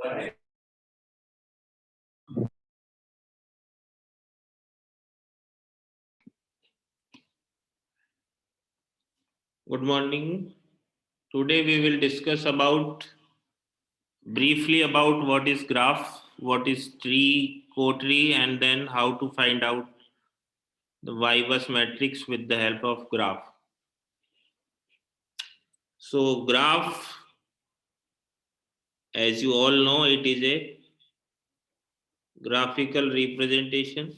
Good morning. Today we will discuss briefly about what is graph, what is tree, cotree, and then how to find out the Viebus matrix with the help of graph. So graph, as you all know, it is a graphical representation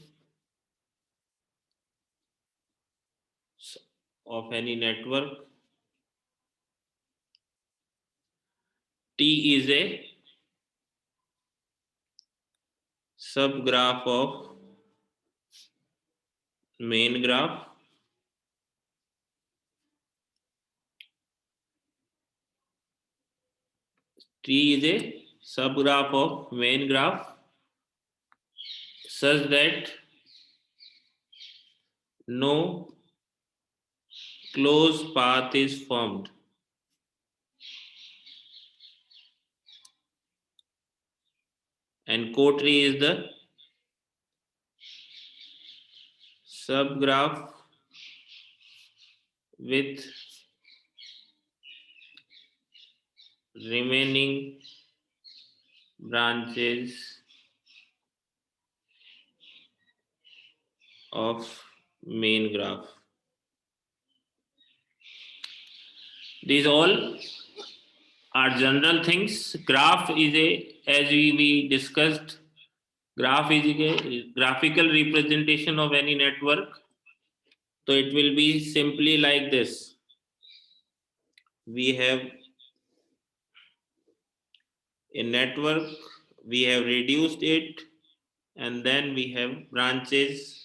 of any network. T is a subgraph of main graph. T is a subgraph of main graph such that no closed path is formed. And cotree is the subgraph with remaining branches of main graph. These all are general things. Graph is as we discussed, graph is a graphical representation of any network. So it will be simply like this. We have a network, we have reduced it, and then we have branches.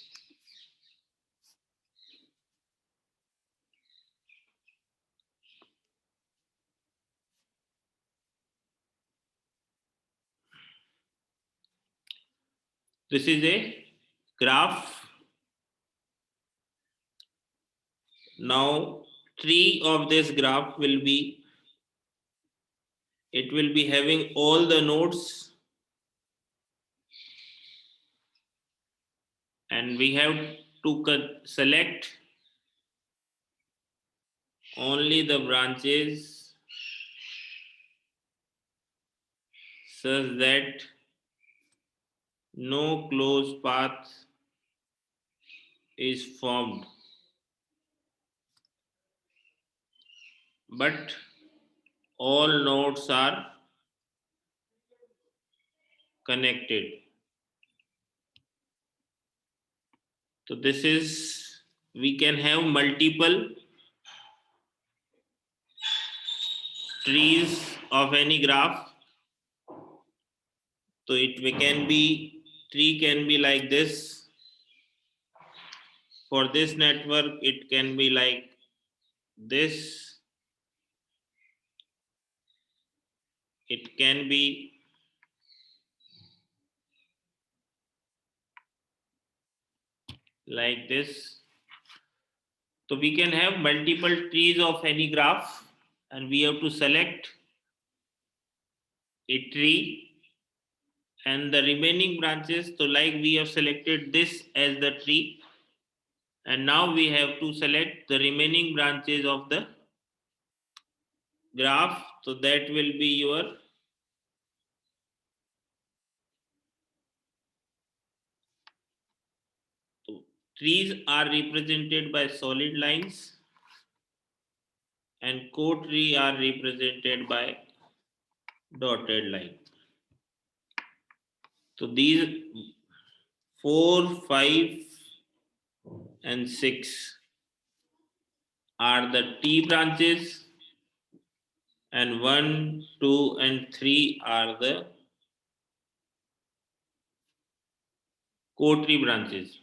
This is a graph. Now tree of this graph will be, it will be having all the nodes, and we have to select only the branches such that no closed path is formed. But all nodes are connected. So this is, we can have multiple trees of any graph. So tree can be like this. For this network, it can be like this. It can be like this. So we can have multiple trees of any graph, and we have to select a tree and the remaining branches. So like we have selected this as the tree, and now we have to select the remaining branches of the graph. So that will be your trees are represented by solid lines, and cotree are represented by dotted line. So these 4, 5, and 6 are the T branches, and 1, 2, and 3 are the cotree branches.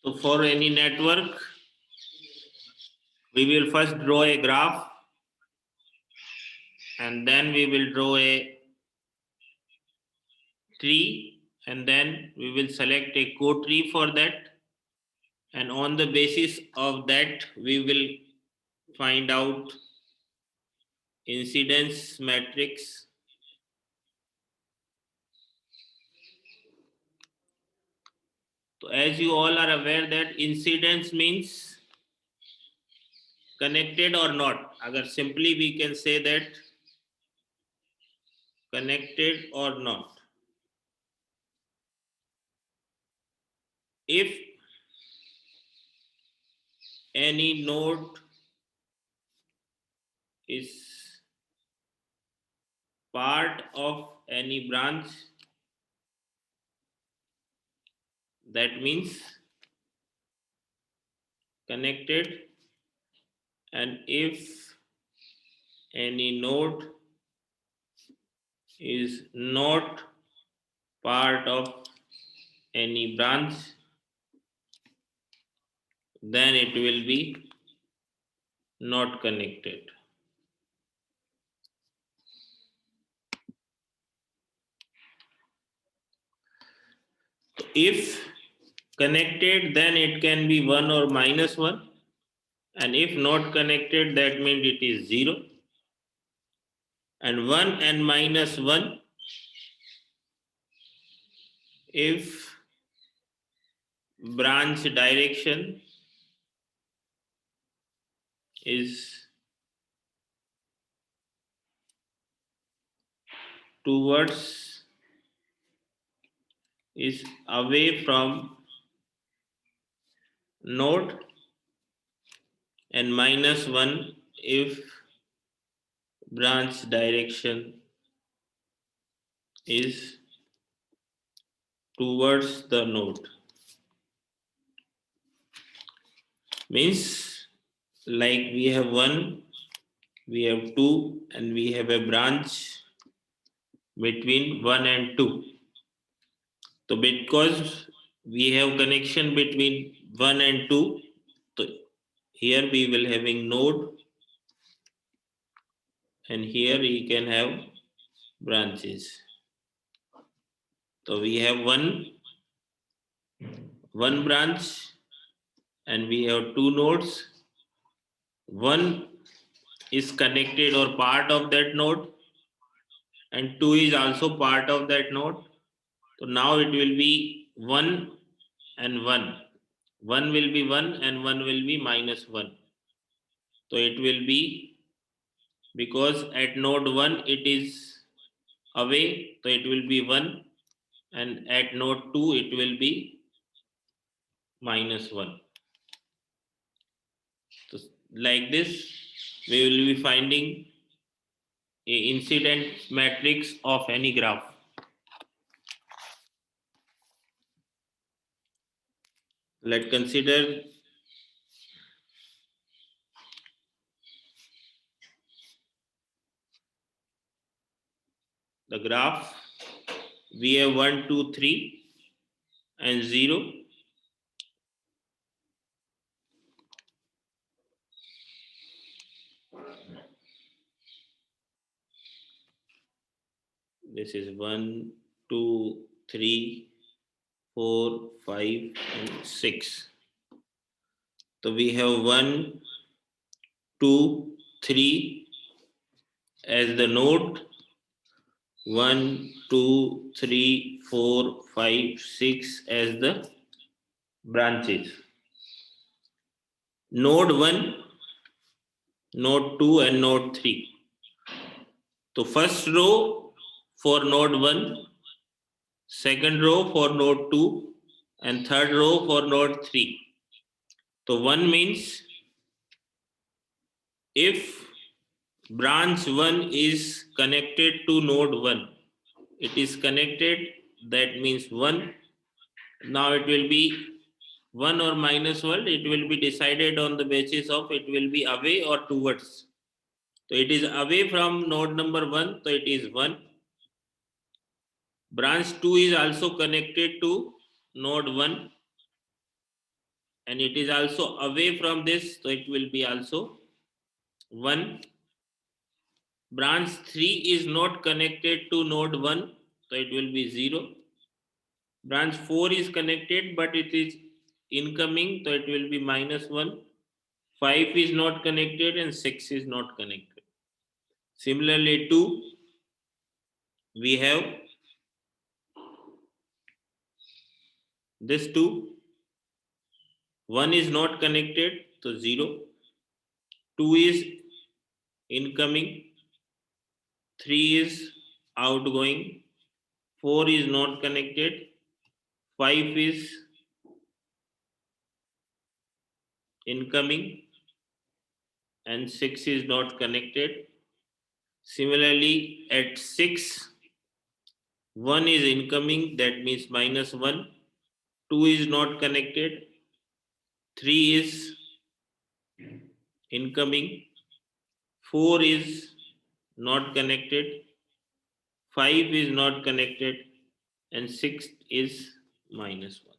So for any network, we will first draw a graph, and then we will draw a tree, and then we will select a cotree for that, and on the basis of that we will find out incidence matrix. So as you all are aware that incidence means connected or not. Agar simply we can say that connected or not. If any node is part of any branch, that means connected, and if any node is not part of any branch, then it will be not connected. If connected, then it can be 1 or minus 1, and if not connected, that means it is 0. And 1 and minus 1, if branch direction is towards, is away from node, and minus 1 if branch direction is towards the node. Means like we have 1, we have 2, and we have a branch between 1 and 2. So because we have connection between 1 and 2, so here we will having node, and here we can have branches. So we have one branch, and we have 2 nodes. One is connected or part of that node, and 2 is also part of that node. So now it will be 1 and 1. 1 will be 1 and 1 will be minus 1. So it will be, because at node 1 it is away, so it will be 1, and at node 2 it will be minus 1. So like this we will be finding a incident matrix of any graph. Let's consider the graph. We have 1, 2, 3 and 0. This is 1, 2, 3, 4, 5 and 6. So we have 1, 2, 3 as the node, 1, 2, 3, 4, 5, 6 as the branches. Node 1, node 2 and node 3. So first row for node 1, second row for node 2 and third row for node 3. So 1 means if branch 1 is connected to node 1, it is connected, that means 1. Now it will be 1 or minus 1, it will be decided on the basis of it will be away or towards. So it is away from node number 1, so it is 1. Branch 2 is also connected to node 1, and it is also away from this, so it will be also 1. Branch 3 is not connected to node 1, so it will be 0. Branch 4 is connected, but it is incoming, so it will be minus 1. 5 is not connected and 6 is not connected. Similarly, 2, we have this 2, 1 is not connected, so 0. 2 is incoming, 3 is outgoing, 4 is not connected, 5 is incoming, and 6 is not connected. Similarly, at 6, 1 is incoming, that means -1, 2 is not connected, 3 is incoming, 4 is not connected, 5 is not connected, and 6 is -1.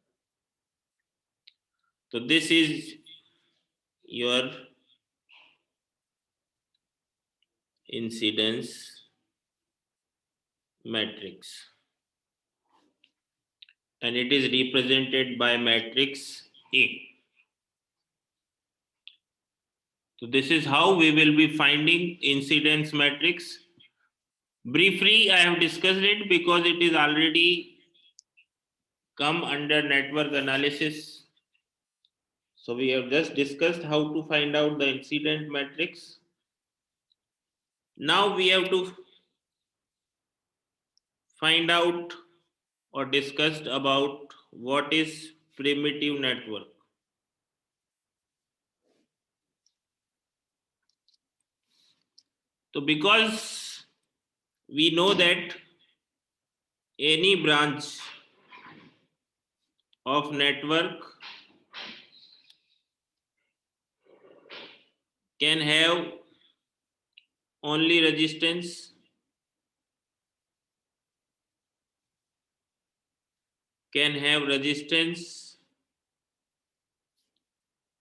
So this is your incidence matrix, and it is represented by matrix A. So this is how we will be finding incidence matrix. Briefly, I have discussed it because it is already come under network analysis. So we have just discussed how to find out the incident matrix. Now we have to find out or discussed about what is primitive network. So because we know that any branch of network can have only resistance,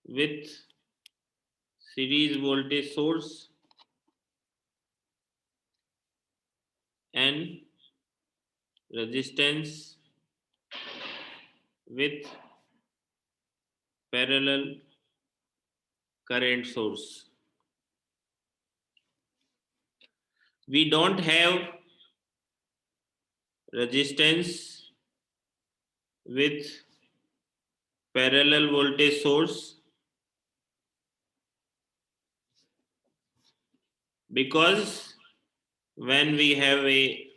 with series voltage source and resistance with parallel current source. We don't have resistance with parallel voltage source because when we have a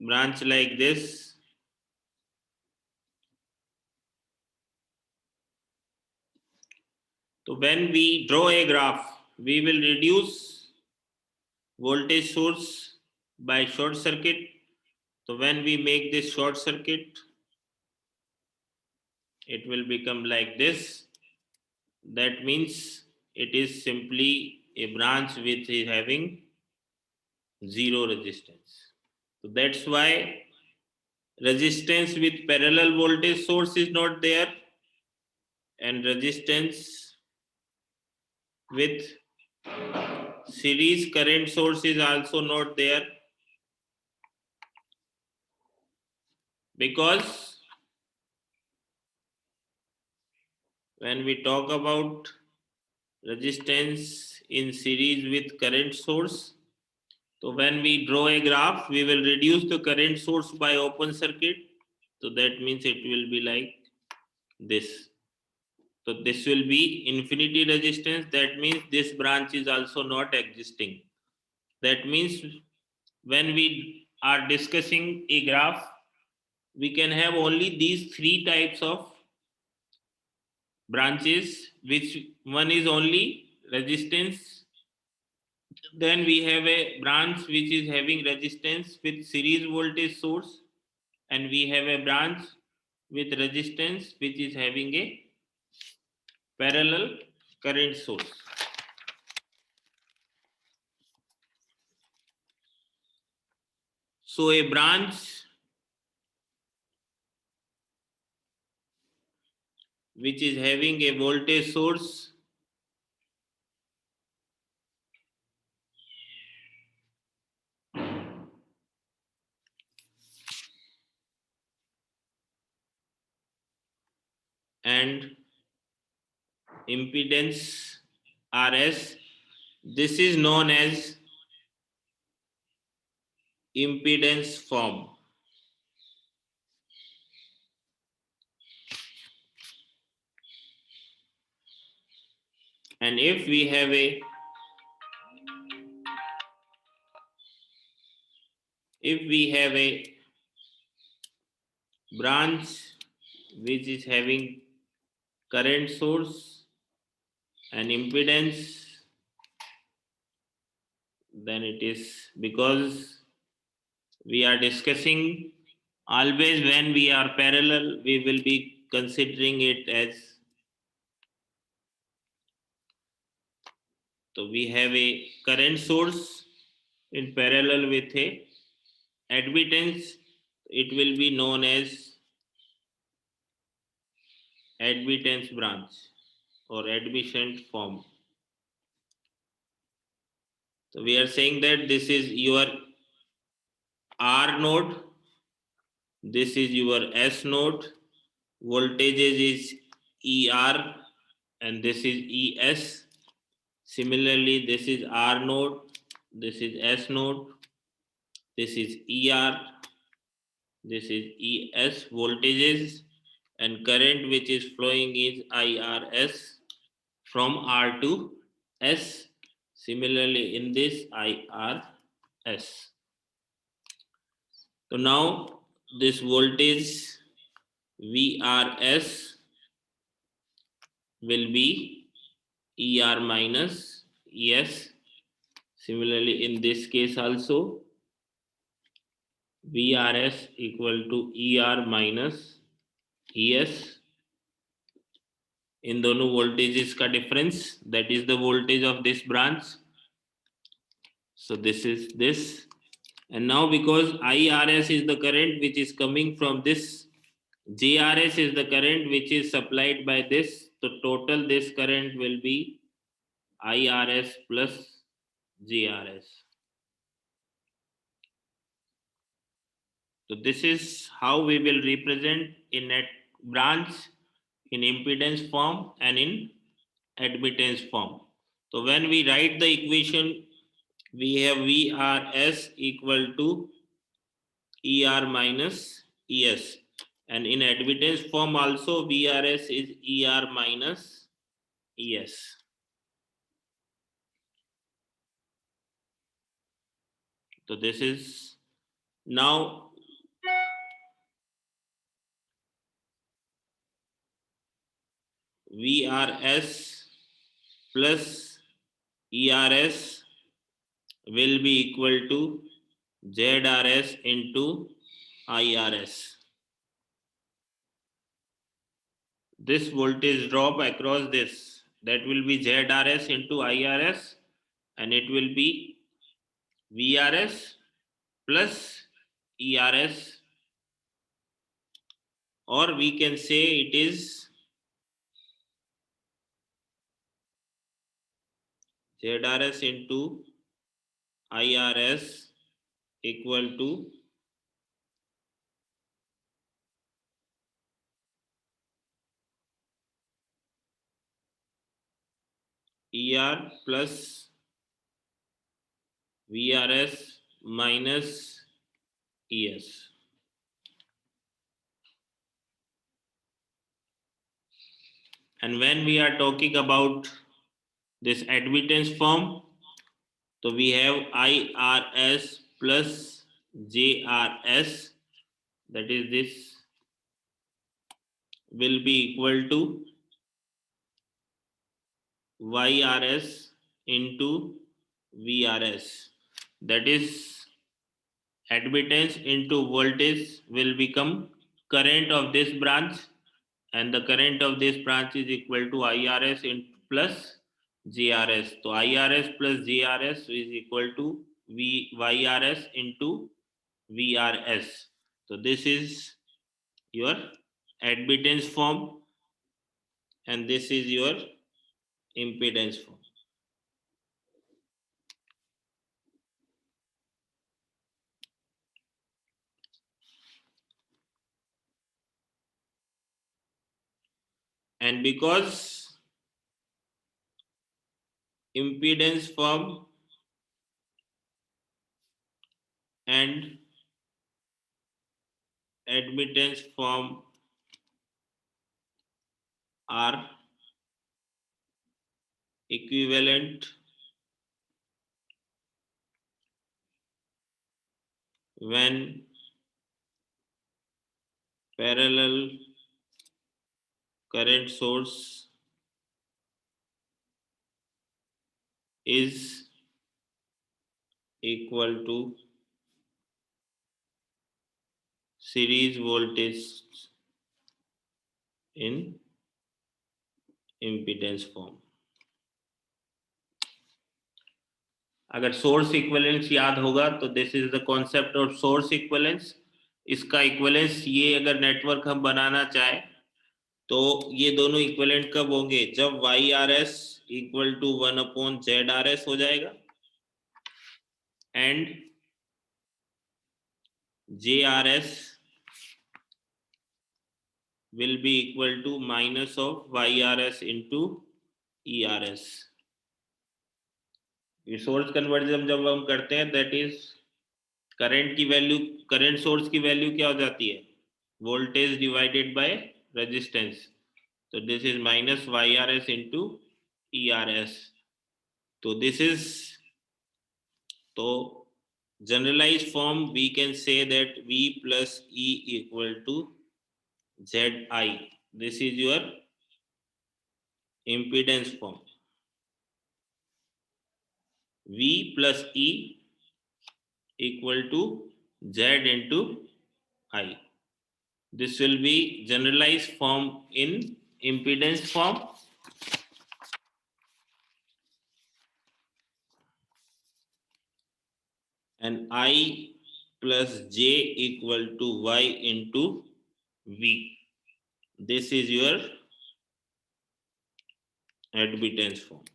branch like this, so when we draw a graph, we will reduce voltage source by short circuit. So when we make this short circuit, it will become like this. That means it is simply a branch which is having zero resistance. So that's why resistance with parallel voltage source is not there, and resistance with series current source is also not there, because when we talk about resistance in series with current source, so when we draw a graph, we will reduce the current source by open circuit. So that means it will be like this. So this will be infinity resistance. That means this branch is also not existing. That means when we are discussing a graph, we can have only these 3 types of branches, which one is only resistance. Then we have a branch which is having resistance with series voltage source, and we have a branch with resistance which is having a parallel current source. So a branch which is having a voltage source and impedance Rs. This is known as impedance form. And if we have a branch which is having current source and impedance, then it is, because we are discussing, always when we are parallel we will be considering it as, so we have a current source in parallel with a admittance, it will be known as admittance branch or admission form. So we are saying that this is your R node, this is your S node, voltages is ER and this is ES. Similarly, this is R node, this is S node, this is ER, this is ES voltages, and current which is flowing is IRS from R to S. Similarly, in this IRS. So now this voltage VRS will be ER minus ES. Similarly, in this case also, VRS equal to ER minus ES. इन दोनों voltages का difference, that is the voltage of this branch. So this is this. And now because IRS is the current which is coming from this, JRS is the current which is supplied by this, so total this current will be IRS plus JRS. So this is how we will represent in net branch in impedance form and in admittance form. So when we write the equation, we have VRS equal to ER minus ES, and in admittance form also VRS is ER minus ES. So this is now VRS plus ERS will be equal to ZRS into IRS. This voltage drop across this, that will be ZRS into IRS, and it will be VRS plus ERS, or we can say it is ZRS into IRS equal to ER plus VRS minus ES. And when we are talking about this admittance form, so we have IRS plus JRS, that is this will be equal to YRS into VRS, that is admittance into voltage will become current of this branch, and the current of this branch is equal to IRS plus JRS. So IRS plus JRS is equal to YRS into VRS. So this is your admittance form and this is your impedance form. And because impedance form and admittance form are equivalent when parallel current source is equal to series voltage in impedance form. अगर source equivalence याद होगा तो this is the concept of source equivalence. इसका equivalence ये अगर network हम बनाना चाहे तो ये दोनों इक्विवेलेंट कब होंगे? जब Y R S equal to 1/ZRS हो जाएगा and JRS will be equal to minus of YRS into ERS. Source conversion जब हम करते हैं दैट इज करंट की वैल्यू, करंट सोर्स की वैल्यू क्या हो जाती है? Voltage divided by resistance. तो this is minus YRS into ERS. तो दिस इज, तो generalised form we can say that V plus E equal to ZI. This is your impedance form. V plus E equal to Z into I. This will be generalized form in impedance form. And I plus J equal to Y into V. This is your admittance form.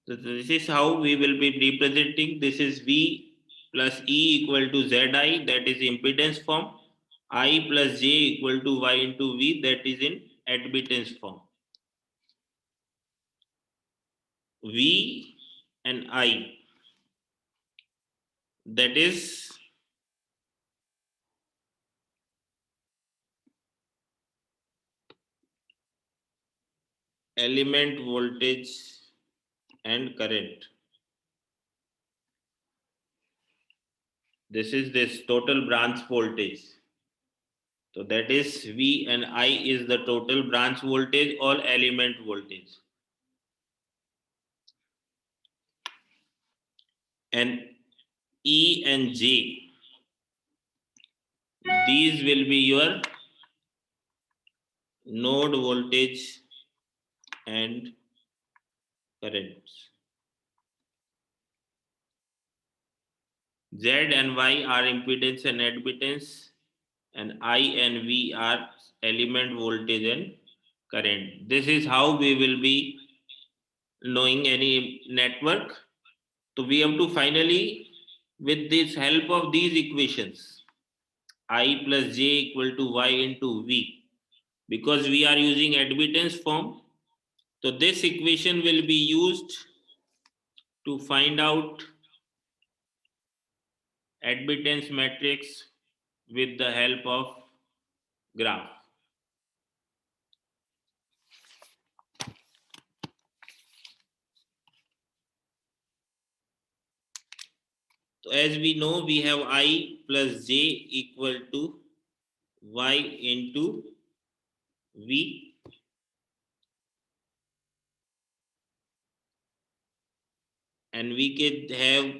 So this is how we will be representing. This is V plus E equal to ZI, that is impedance form. I plus J equal to Y into V, that is in admittance form. V and I, that is element voltage and current. This is this total branch voltage. So that is V and I is the total branch voltage or element voltage. And E and J, these will be your node voltage and currents. Z and Y are impedance and admittance, and I and V are element voltage and current. This is how we will be knowing any network. So we have to finally, with this help of these equations, I plus J equal to Y into V, because we are using admittance form, so this equation will be used to find out admittance matrix with the help of graph. So as we know, we have I plus J equal to Y into V. And we can have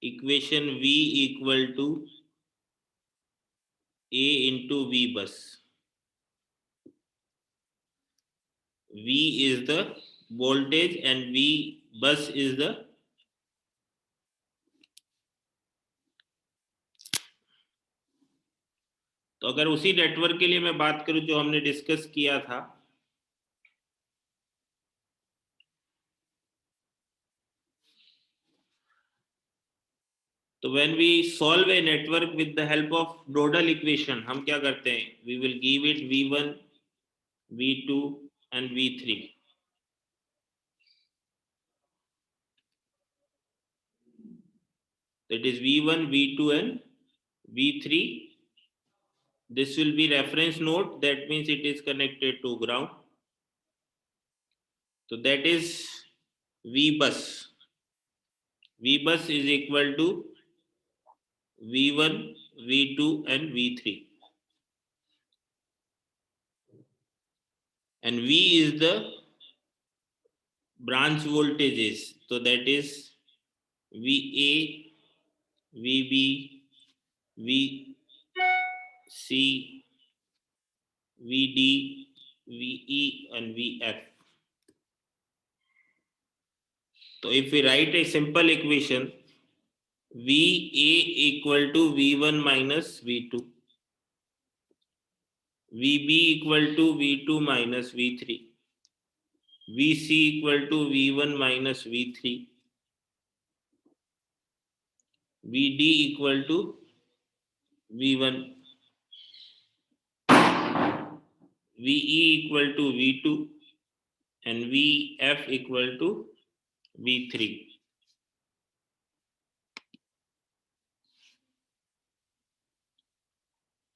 equation V equal to A into V bus. V is the voltage and V bus is the तो अगर उसी network के लिए मैं बात करूं जो हमने डिस्कस किया था, तो when we solve a network with the help of nodal equation, हम क्या करते हैं? We will give it V1, V2, and V3. That is V1, V2 and V3. This will be reference node. That means it is connected to ground. So that is V bus. V bus is equal to V1, V2 and V3. And V is the branch voltages. So that is VA, VB, VC, VD, VE and VF. So if we write a simple equation, VA equal to V1 minus V2, VB equal to V2 minus V3, VC equal to V1 minus V3, VD equal to V1, VE equal to V2 and VF equal to V3.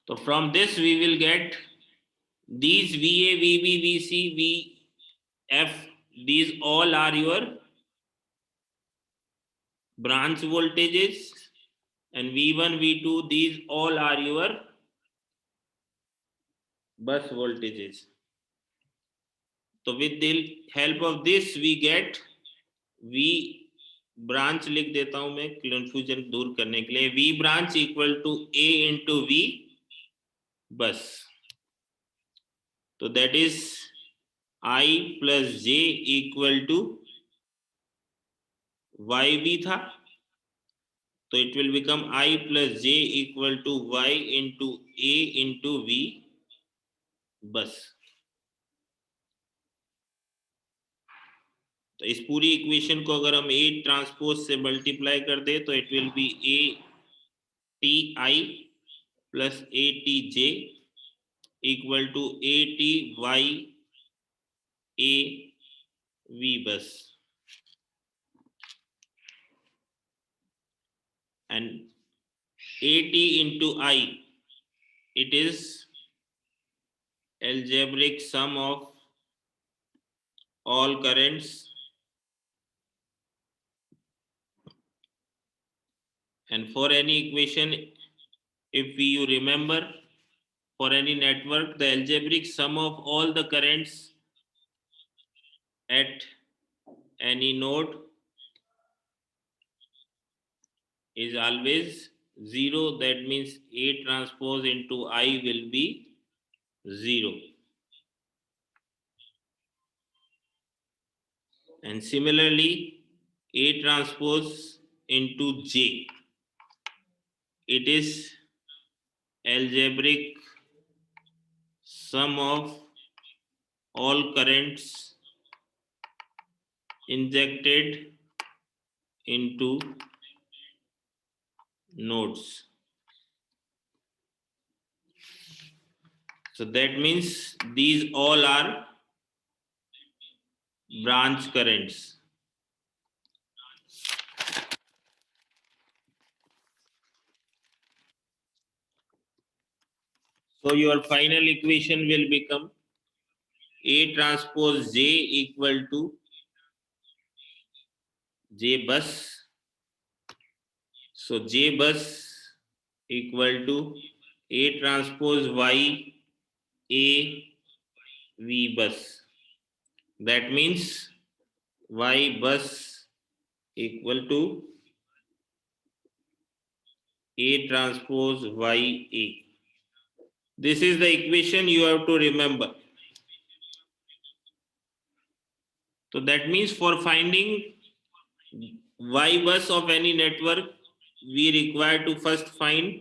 So from this we will get these VA, VB, VC, VF, these all are your branch voltages, and V1, V2, these all are your bus voltages. So with the help of this we get V branch लिख देता हूं मैं confusion दूर करने के लिए. V branch equal to A into V bus. So that is I plus J equal to YB था. So it will become I plus J equal to Y into A into V bus. तो इस पूरी equation को अगर हम A transpose से multiply कर दे तो it will be ATI plus ATJ equal to ATY AV बस. And AT into I, it is algebraic sum of all currents, and for any equation, if you remember, for any network, the algebraic sum of all the currents at any node is always 0. That means A transpose into I will be 0. And similarly, A transpose into J, it is algebraic sum of all currents injected into nodes. So that means these all are branch currents. So your final equation will become A transpose J equal to J bus. So J bus equal to A transpose Y A V bus. That means Y bus equal to A transpose Y A. This is the equation you have to remember. So that means for finding Y bus of any network, we require to first find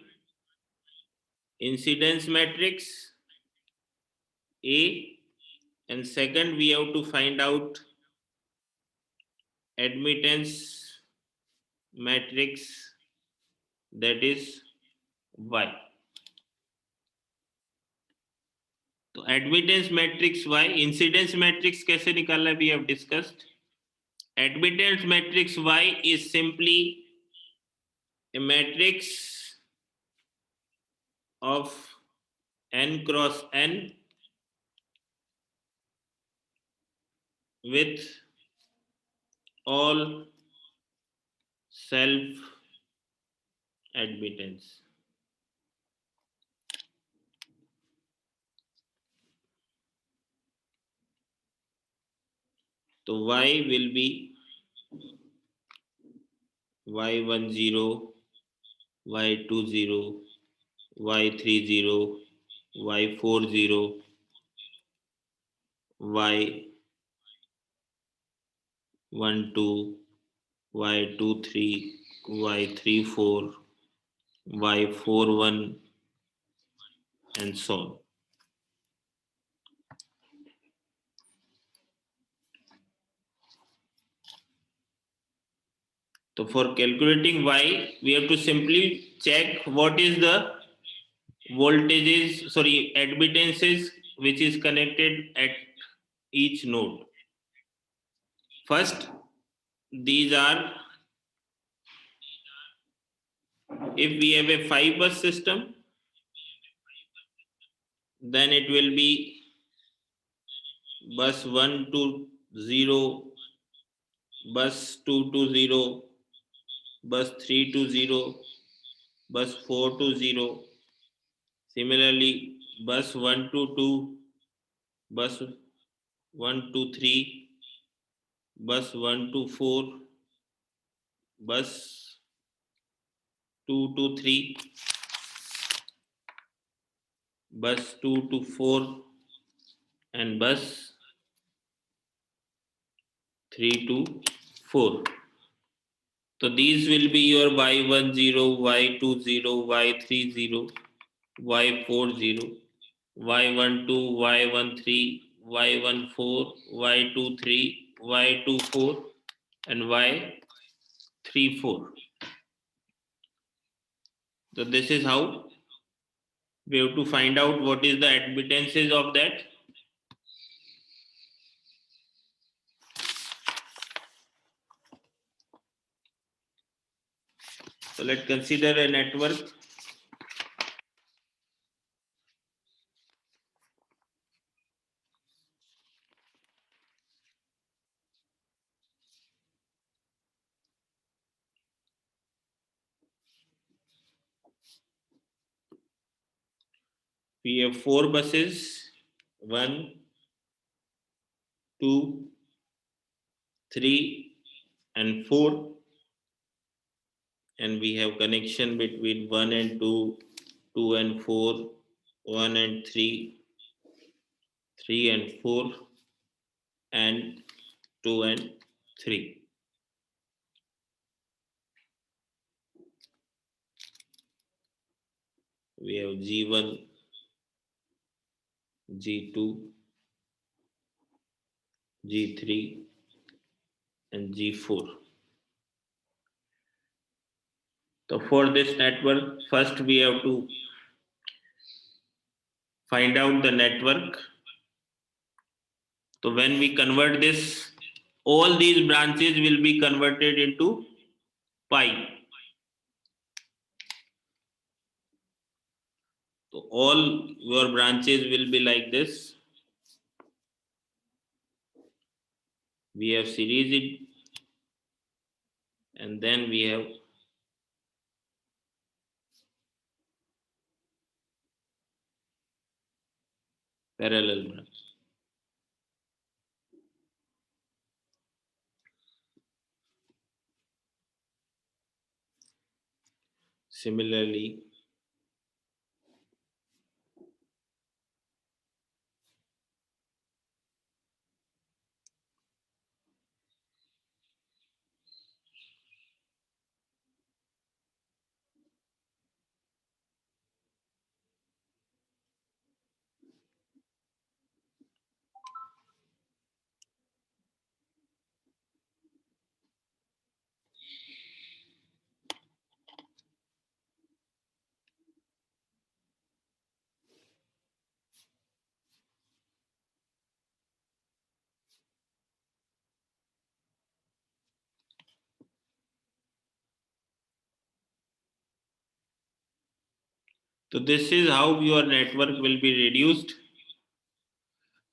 incidence matrix A, and second we have to find out admittance matrix, that is Y. तो admittance matrix y, incidence matrix कैसे निकालना we have discussed. Admittance matrix Y is simply a matrix of n cross n with all self admittance. तो y will be y10, y20, y30, y40, y12, y23, y34, y41 and so on. So for calculating y, we have to simply check what is the admittances which is connected at each node. First, these are, if we have a 5-bus system, then it will be bus 1 to 0, bus 2 to 0, bus 3 to 0, bus 4 to 0. Similarly, bus 1 to 2, bus 1 to 3, bus 1 to 4, bus 2 to 3, bus 2 to 4, and bus 3 to 4. So these will be your y10, y20, y30, y40, y12, y13, y14, y23, y24, and y34. So this is how we have to find out what is the admittances of that. So let's consider a network. We have 4 buses, 1, 2, 3, and 4. And we have connection between 1 and 2, 2 and 4, 1 and 3, 3 and 4, and 2 and 3. We have G1, G2, G3, and G4. So for this network, first we have to find out the network. So when we convert this, all these branches will be converted into pi. So all your branches will be like this. We have series, and then we have parallel branch. Similarly, So this is how your network will be reduced.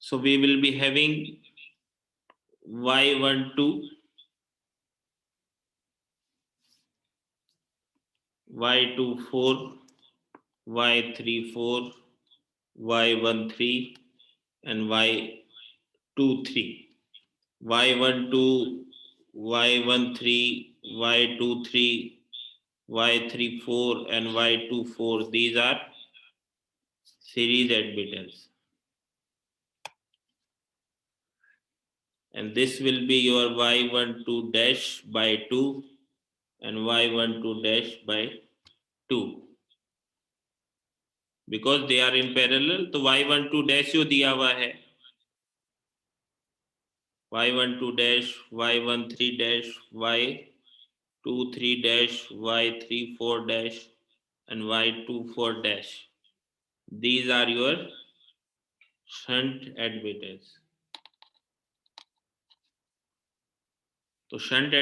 So we will be having Y12, Y24, Y34, Y13 and Y23. Y12, Y13, Y23, Y34 and Y24. These are series admittance. And this will be your Y12 dash by 2 and Y12 dash by 2. Because they are in parallel, तो Y12 dash जो दिया हुआ है, Y12 dash, Y13 dash, Y23 dash, Y34 dash and Y24 dash. These are your shunt admittance. तो shunt